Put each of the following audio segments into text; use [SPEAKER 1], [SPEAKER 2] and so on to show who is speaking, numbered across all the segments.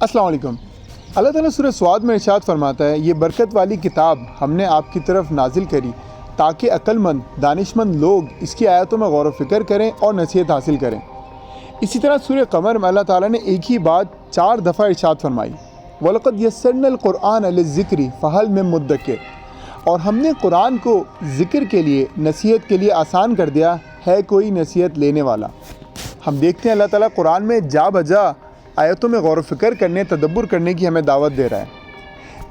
[SPEAKER 1] السلام علیکم۔ اللہ تعالیٰ سورہ صاد میں ارشاد فرماتا ہے، یہ برکت والی کتاب ہم نے آپ کی طرف نازل کری تاکہ عقل مند دانشمند لوگ اس کی آیتوں میں غور و فکر کریں اور نصیحت حاصل کریں۔ اسی طرح سورہ قمر میں اللہ تعالیٰ نے ایک ہی بات 4 دفعہ ارشاد فرمائی، وَلَقَدْ يَسَّرْنَا الْقُرْآنَ لِلذِّكْرِ فَهَلْ مِن مُدَّكِرٍ، اور ہم نے قرآن کو ذکر کے لیے، نصیحت کے لیے آسان کر دیا، ہے کوئی نصیحت لینے والا۔ ہم دیکھتے ہیں اللہ تعالیٰ قرآن میں جا بجا آیتوں میں غور و فکر کرنے، تدبر کرنے کی ہمیں دعوت دے رہا ہے۔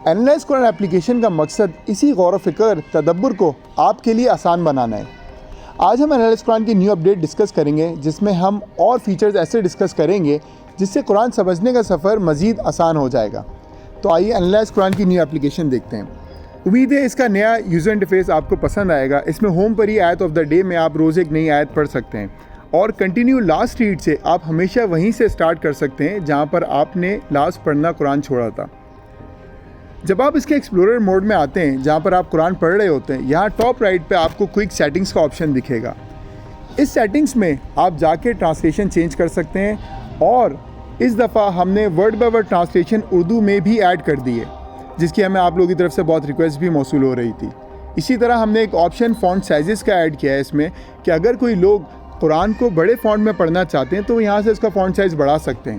[SPEAKER 1] اینالائز قرآن اپلیکیشن کا مقصد اسی غور و فکر، تدبر کو آپ کے لیے آسان بنانا ہے۔ آج ہم اینالائز قرآن کی نیو اپڈیٹ ڈسکس کریں گے، جس میں ہم اور فیچرز ایسے ڈسکس کریں گے جس سے قرآن سمجھنے کا سفر مزید آسان ہو جائے گا۔ تو آئیے اینالائز قرآن کی نیو اپلیکیشن دیکھتے ہیں۔ امید ہے اس کا نیا یوزر انٹرفیس آپ کو پسند آئے گا۔ اس میں ہوم پر ہی آیت آف دا ڈے میں آپ روز ایک نئی آیت پڑھ سکتے ہیں، اور کنٹینیو لاسٹ ریڈ سے آپ ہمیشہ وہیں سے سٹارٹ کر سکتے ہیں جہاں پر آپ نے لاسٹ پڑھنا قرآن چھوڑا تھا۔ جب آپ اس کے ایکسپلورر موڈ میں آتے ہیں جہاں پر آپ قرآن پڑھ رہے ہوتے ہیں، یہاں ٹاپ رائٹ پہ آپ کو کوئک سیٹنگز کا آپشن دکھے گا۔ اس سیٹنگز میں آپ جا کے ٹرانسلیشن چینج کر سکتے ہیں، اور اس دفعہ ہم نے word by word translation Urdu میں بھی ایڈ کر دی ہے، جس کی ہمیں آپ لوگوں کی طرف سے بہت ریکویسٹ بھی موصول ہو رہی تھی۔ اسی طرح ہم نے ایک آپشن فونٹ سائزز کا ایڈ کیا ہے اس میں، کہ اگر کوئی لوگ قرآن کو بڑے فونٹ میں پڑھنا چاہتے ہیں تو وہ یہاں سے اس کا فونٹ سائز بڑھا سکتے ہیں۔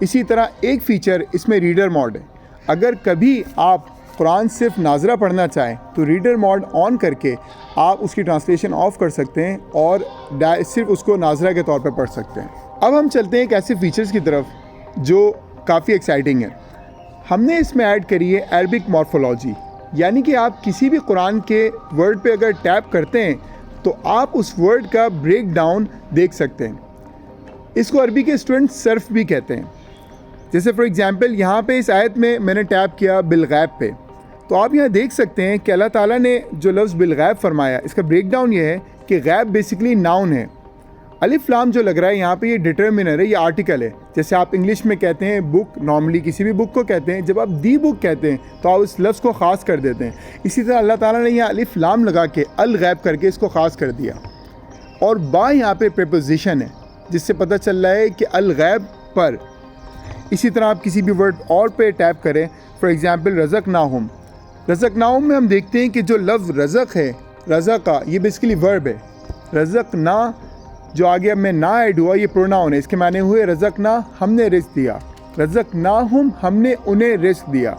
[SPEAKER 1] اسی طرح ایک فیچر اس میں ریڈر موڈ ہے۔ اگر کبھی آپ قرآن صرف ناظرہ پڑھنا چاہیں تو ریڈر موڈ آن کر کے آپ اس کی ٹرانسلیشن آف کر سکتے ہیں اور صرف اس کو ناظرہ کے طور پہ پڑھ سکتے ہیں۔ اب ہم چلتے ہیں ایک ایسے فیچرز کی طرف جو کافی ایکسائٹنگ ہے۔ ہم نے اس میں ایڈ کری ہے عربک مورفولوجی، یعنی کہ آپ کسی بھی قرآن کے ورڈ پہ اگر ٹیپ کرتے ہیں تو آپ اس ورڈ کا بریک ڈاؤن دیکھ سکتے ہیں۔ اس کو عربی کے اسٹوڈنٹ صرف بھی کہتے ہیں۔ جیسے فار ایگزامپل یہاں پہ اس آیت میں نے ٹیپ کیا بالغیب پہ، تو آپ یہاں دیکھ سکتے ہیں کہ اللہ تعالیٰ نے جو لفظ بالغیب فرمایا، اس کا بریک ڈاؤن یہ ہے کہ غیب بیسیکلی ناؤن ہے۔ الف لام جو لگ رہا ہے یہاں پہ یہ ڈٹرمنر ہے، یہ آرٹیکل ہے۔ جیسے آپ انگلش میں کہتے ہیں بک، نارملی کسی بھی بک کو کہتے ہیں، جب آپ دی بک کہتے ہیں تو آپ اس لفظ کو خاص کر دیتے ہیں۔ اسی طرح اللہ تعالیٰ نے یہاں الف لام لگا کے الغیب کر کے اس کو خاص کر دیا، اور با یہاں پہ پریپوزیشن ہے جس سے پتہ چل رہا ہے کہ الغیب پر۔ اسی طرح آپ کسی بھی ورڈ اور پہ ٹیپ کریں، فار ایگزامپل رزقناہم، رزقناہم میں ہم دیکھتے ہیں کہ جو لفظ رزق ہے، رزقا، یہ بیسیکلی ورب ہے۔ رزقنا جو آگے اب میں نہ ایڈ ہوا، یہ پروناؤن ہے، اس کے معنی ہوئے رزقنا، ہم نے رزق دیا، رزقناہم، ہم نے انہیں رزق دیا۔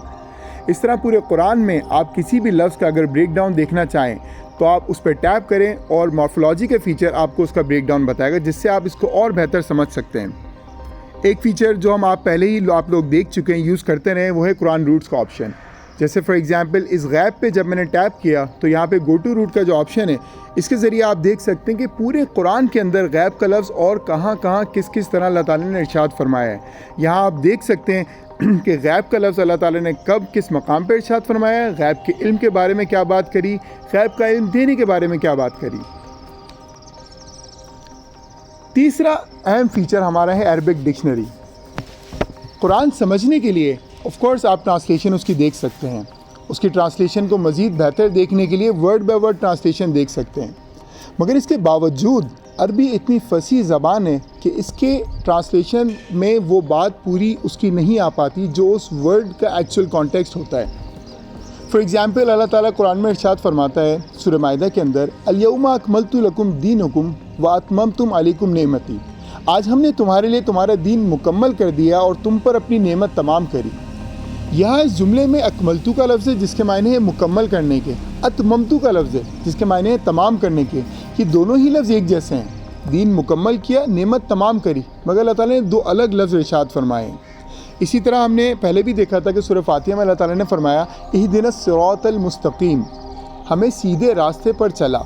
[SPEAKER 1] اس طرح پورے قرآن میں آپ کسی بھی لفظ کا اگر بریک ڈاؤن دیکھنا چاہیں تو آپ اس پہ ٹیپ کریں، اور مورفولوجی کا فیچر آپ کو اس کا بریک ڈاؤن بتائے گا، جس سے آپ اس کو اور بہتر سمجھ سکتے ہیں۔ ایک فیچر جو ہم پہلے ہی آپ لوگ دیکھ چکے ہیں، یوز کرتے رہے، وہ ہے قرآن روٹس کا آپشن۔ جیسے فار ایگزامپل اس غیب پہ جب میں نے ٹیپ کیا تو یہاں پہ گو ٹو روٹ کا جو آپشن ہے، اس کے ذریعے آپ دیکھ سکتے ہیں کہ پورے قرآن کے اندر غیب کا لفظ اور کہاں کہاں کس طرح اللہ تعالیٰ نے ارشاد فرمایا ہے۔ یہاں آپ دیکھ سکتے ہیں کہ غیب کا لفظ اللہ تعالیٰ نے کب کس مقام پہ ارشاد فرمایا ہے، غیب کے علم کے بارے میں کیا بات کری، غیب کا علم دینے کے بارے میں کیا بات کری۔ تیسرا اہم فیچر ہمارا ہے عربک ڈکشنری۔ قرآن سمجھنے کے لیے آف کورس آپ ٹرانسلیشن اس کی دیکھ سکتے ہیں، اس کی ٹرانسلیشن کو مزید بہتر دیکھنے کے لیے ورڈ بائی ورڈ ٹرانسلیشن دیکھ سکتے ہیں، مگر اس کے باوجود عربی اتنی فصیح زبان ہے کہ اس کے ٹرانسلیشن میں وہ بات پوری اس کی نہیں آ پاتی جو اس ورڈ کا ایکچوئل کانٹیکسٹ ہوتا ہے۔ فار ایگزامپل اللہ تعالیٰ قرآن میں ارشاد فرماتا ہے سورہ مائدہ کے اندر، الیوم اکملت لکم دینکم واتممتم علیکم نعمتی، آج ہم نے تمہارے لیے تمہارا دین مکمل کر دیا اور تم پر اپنی نعمت تمام کری۔ یہاں اس جملے میں اکملتو کا لفظ ہے جس کے معنی ہے مکمل کرنے کے، اتممتو کا لفظ ہے جس کے معنی ہے تمام کرنے کے۔ یہ دونوں ہی لفظ ایک جیسے ہیں، دین مکمل کیا، نعمت تمام کری، مگر اللہ تعالیٰ نے 2 الگ لفظ ارشاد فرمائے ہیں۔ اسی طرح ہم نے پہلے بھی دیکھا تھا کہ سورہ فاتحہ میں اللہ تعالیٰ نے فرمایا اہدنا الصراط المستقیم، ہمیں سیدھے راستے پر چلا۔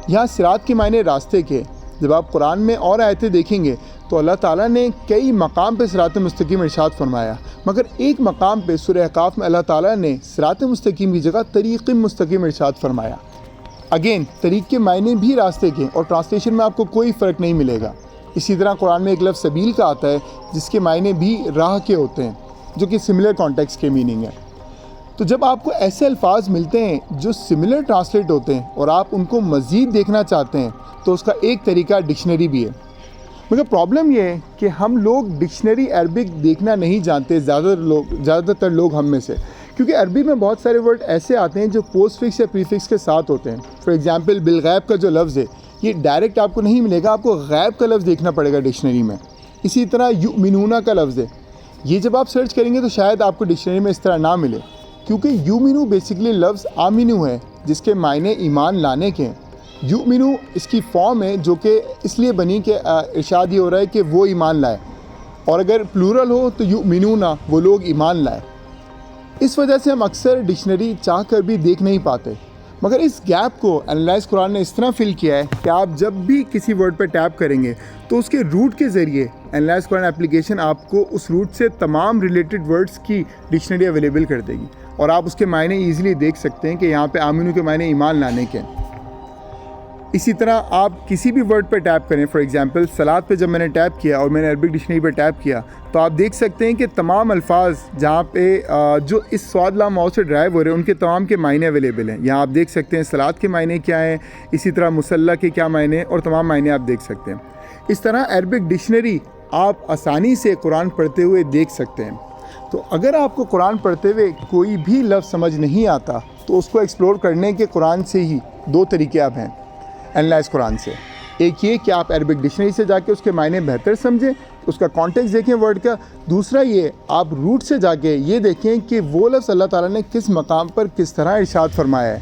[SPEAKER 1] یہاں صراط کے معنی راستے کے۔ جب آپ قرآن میں اور آیتیں دیکھیں گے تو اللہ تعالیٰ نے کئی مقام پہ صراط مستقیم ارشاد فرمایا، مگر ایک مقام پہ سورہ احقاف میں اللہ تعالیٰ نے صراط مستقیم کی جگہ طریق مستقیم ارشاد فرمایا۔ اگین طریق کے معنی بھی راستے کے، اور ٹرانسلیشن میں آپ کو کوئی فرق نہیں ملے گا۔ اسی طرح قرآن میں ایک لفظ سبیل کا آتا ہے جس کے معنی بھی راہ کے ہوتے ہیں، جو کہ سملر کانٹیکسٹ کے میننگ ہے۔ تو جب آپ کو ایسے الفاظ ملتے ہیں جو سملر ٹرانسلیٹ ہوتے ہیں اور آپ ان کو مزید دیکھنا چاہتے ہیں تو اس کا ایک طریقہ ڈکشنری بھی ہے۔ مگر پرابلم یہ ہے کہ ہم لوگ ڈکشنری عربک دیکھنا نہیں جانتے، زیادہ تر لوگ ہم میں سے، کیونکہ عربی میں بہت سارے ورڈ ایسے آتے ہیں جو پوسٹ فکس یا پری فکس کے ساتھ ہوتے ہیں. فار ایگزامپل بالغیب کا جو لفظ ہے یہ ڈائریکٹ آپ کو نہیں ملے گا، آپ کو غیب کا لفظ دیکھنا پڑے گا ڈکشنری میں. اسی طرح یؤمنون کا لفظ ہے، یہ جب آپ سرچ کریں گے تو شاید آپ کو ڈکشنری میں اس طرح نہ ملے، کیونکہ یؤمنو بیسکلی لفظ آمینو ہے جس کے معنی ایمان لانے کے ہیں. یؤمنو اس کی فارم ہے جو کہ اس لیے بنی کہ ارشاد یہ ہو رہا ہے کہ وہ ایمان لائے، اور اگر پلورل ہو تو یؤمنون وہ لوگ ایمان لائے. اس وجہ سے ہم اکثر ڈکشنری چاہ کر بھی دیکھ نہیں پاتے. مگر اس گیپ کو انالائز قرآن نے اس طرح فل کیا ہے کہ آپ جب بھی کسی ورڈ پہ ٹیپ کریں گے تو اس کے روٹ کے ذریعے انالائز قرآن اپلیکیشن آپ کو اس روٹ سے تمام ریلیٹڈ ورڈز کی ڈکشنری اویلیبل کر دے گی، اور آپ اس کے معنی ایزیلی دیکھ سکتے ہیں کہ یہاں پہ آمینو کے معنی ایمان لانے کے. اسی طرح آپ کسی بھی ورڈ پہ ٹیپ کریں، فار ایگزامپل صلاۃ پہ جب میں نے ٹیپ کیا اور میں نے عربک ڈکشنری پہ ٹیپ کیا تو آپ دیکھ سکتے ہیں کہ تمام الفاظ جہاں پہ جو اس سواد لام ماؤس سے ڈرائیو ہو رہے ہیں ان کے تمام کے معنی اویلیبل ہیں. یہاں آپ دیکھ سکتے ہیں صلاۃ کے معنی کیا ہیں، اسی طرح مصلی کے کیا معنی ہیں، اور تمام معنی آپ دیکھ سکتے ہیں. اس طرح عربک ڈکشنری آپ آسانی سے قرآن پڑھتے ہوئے دیکھ سکتے ہیں. تو اگر آپ کو قرآن پڑھتے ہوئے کوئی بھی لفظ سمجھ نہیں آتا تو اس کو ایکسپلور کرنے کے قرآن سے ہی دو طریقے آپ ہیں انالائز قرآن سے. ایک یہ کہ آپ عربک ڈکشنری سے جا کے اس کے معنی بہتر سمجھیں، اس کا کانٹیکسٹ دیکھیں ورڈ کا. دوسرا یہ آپ روٹ سے جا کے یہ دیکھیں کہ وہ لفظ اللہ تعالیٰ نے کس مقام پر کس طرح ارشاد فرمایا ہے.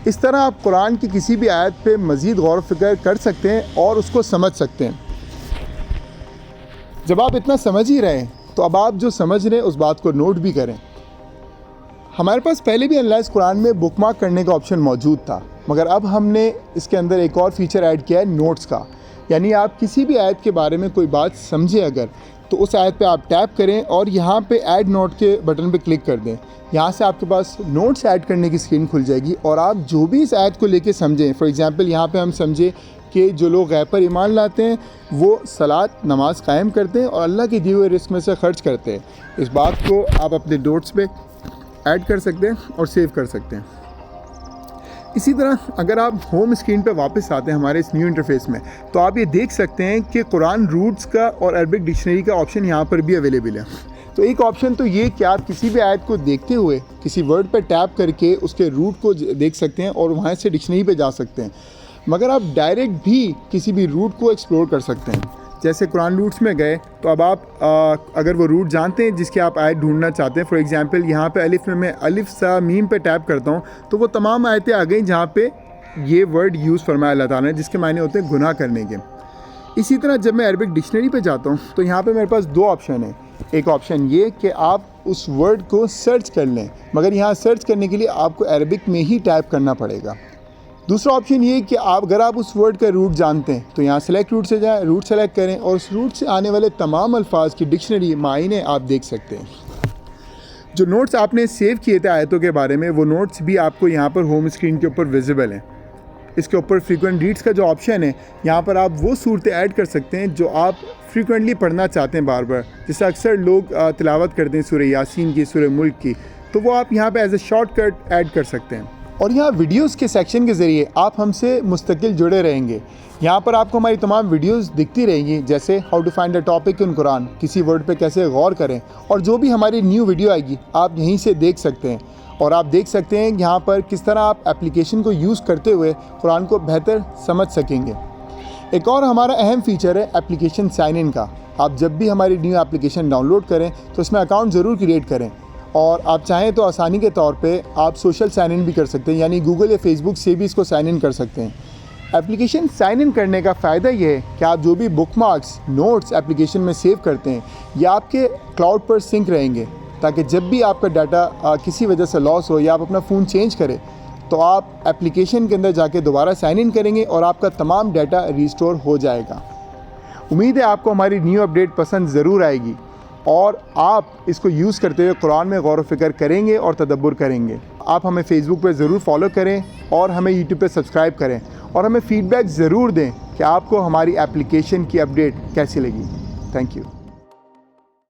[SPEAKER 1] اس طرح آپ قرآن کی کسی بھی آیت پہ مزید غور و فکر کر سکتے ہیں اور اس کو سمجھ سکتے ہیں. جب آپ اتنا سمجھ ہی رہے ہیں تو اب آپ جو سمجھ رہے ہیں اس بات کو نوٹ بھی کریں. ہمارے پاس پہلے بھی انالائز قرآن میں بک مارک کرنے کا آپشن موجود تھا، مگر اب ہم نے اس کے اندر ایک اور فیچر ایڈ کیا ہے نوٹس کا. یعنی آپ کسی بھی آیت کے بارے میں کوئی بات سمجھیں اگر تو اس آیت پہ آپ ٹیپ کریں اور یہاں پہ ایڈ نوٹ کے بٹن پہ کلک کر دیں. یہاں سے آپ کے پاس نوٹس ایڈ کرنے کی اسکرین کھل جائے گی، اور آپ جو بھی اس آیت کو لے کے سمجھیں، فار ایگزامپل یہاں پہ ہم سمجھیں کہ جو لوگ غیب پر ایمان لاتے ہیں وہ صلاۃ نماز قائم کرتے ہیں اور اللہ کے دیے ہوئے رزق میں سے خرچ کرتے ہیں. اس بات کو آپ اپنے نوٹس پہ ایڈ کر سکتے ہیں اور سیو کر سکتے ہیں. اسی طرح اگر آپ ہوم اسکرین پہ واپس آتے ہیں ہمارے اس نیو انٹرفیس میں تو آپ یہ دیکھ سکتے ہیں کہ قرآن روٹس کا اور عربک ڈکشنری کا آپشن یہاں پر بھی اویلیبل ہے. تو ایک آپشن تو یہ کہ آپ کسی بھی آیت کو دیکھتے ہوئے کسی ورڈ پہ ٹیپ کر کے اس کے روٹ کو دیکھ سکتے ہیں اور وہاں سے ڈکشنری پہ جا سکتے ہیں. مگر آپ ڈائریکٹ بھی کسی بھی روٹ کو ایکسپلور کر سکتے ہیں. جیسے قرآن روٹس میں گئے تو اب آپ اگر وہ روٹ جانتے ہیں جس کے آپ آیت ڈھونڈنا چاہتے ہیں، فار ایگزامپل یہاں پہ الف میں الف سا میم پہ ٹیپ کرتا ہوں تو وہ تمام آیتیں آ گئیں جہاں پہ یہ ورڈ یوز فرمایا اللہ تعالیٰ نے، جس کے معنی ہوتے ہیں گناہ کرنے کے. اسی طرح جب میں عربک ڈکشنری پہ جاتا ہوں تو یہاں پہ میرے پاس دو آپشن ہیں. ایک آپشن یہ کہ آپ اس ورڈ کو سرچ کر لیں، مگر یہاں سرچ کرنے کے لیے آپ کو عربک میں ہی ٹائپ کرنا پڑے گا. دوسرا آپشن یہ کہ اگر آپ اس ورڈ کا روٹ جانتے ہیں تو یہاں سلیکٹ روٹ سے جائیں، روٹ سلیکٹ کریں اور اس روٹ سے آنے والے تمام الفاظ کی ڈکشنری معنی آپ دیکھ سکتے ہیں. جو نوٹس آپ نے سیو کیے تھے آیتوں کے بارے میں وہ نوٹس بھی آپ کو یہاں پر ہوم اسکرین کے اوپر ویزیبل ہیں. اس کے اوپر فریکوینٹ ریڈس کا جو آپشن ہے یہاں پر آپ وہ صورتیں ایڈ کر سکتے ہیں جو آپ فریکوینٹلی پڑھنا چاہتے ہیں بار بار. جیسے اکثر لوگ تلاوت کرتے ہیں سورہ یاسین کی، سورہ ملک کی، تو وہ آپ یہاں پہ as a shortcut add کر سکتے ہیں. اور یہاں ویڈیوز کے سیکشن کے ذریعے آپ ہم سے مستقل جڑے رہیں گے. یہاں پر آپ کو ہماری تمام ویڈیوز دکھتی رہیں گی، جیسے how to find a topic in Quran, کسی ورڈ پہ کیسے غور کریں، اور جو بھی ہماری نیو ویڈیو آئے گی آپ یہیں سے دیکھ سکتے ہیں. اور آپ دیکھ سکتے ہیں یہاں پر کس طرح آپ اپلیکیشن کو یوز کرتے ہوئے قرآن کو بہتر سمجھ سکیں گے. ایک اور ہمارا اہم فیچر ہے اپلیکیشن سائن ان کا. آپ جب بھی ہماری نیو اپلیکیشن ڈاؤن لوڈ کریں تو اس میں اکاؤنٹ ضرور کریٹ کریں، اور آپ چاہیں تو آسانی کے طور پہ آپ سوشل سائن ان بھی کر سکتے ہیں، یعنی گوگل یا فیس بک سے بھی اس کو سائن ان کر سکتے ہیں. اپلیکیشن سائن ان کرنے کا فائدہ یہ ہے کہ آپ جو بھی بک مارکس نوٹس اپلیکیشن میں سیو کرتے ہیں یہ آپ کے کلاؤڈ پر سنک رہیں گے، تاکہ جب بھی آپ کا ڈاٹا کسی وجہ سے لاس ہو یا آپ اپنا فون چینج کریں تو آپ اپلیکیشن کے اندر جا کے دوبارہ سائن ان کریں گے اور آپ کا تمام ڈاٹا ریسٹور ہو جائے گا. امید ہے آپ کو ہماری نیو اپڈیٹ پسند ضرور آئے گی اور آپ اس کو یوز کرتے ہوئے قرآن میں غور و فکر کریں گے اور تدبر کریں گے. آپ ہمیں فیس بک پہ ضرور فالو کریں اور ہمیں یوٹیوب پہ سبسکرائب کریں، اور ہمیں فیڈ بیک ضرور دیں کہ آپ کو ہماری اپلیکیشن کی اپڈیٹ کیسی لگی. Thank you.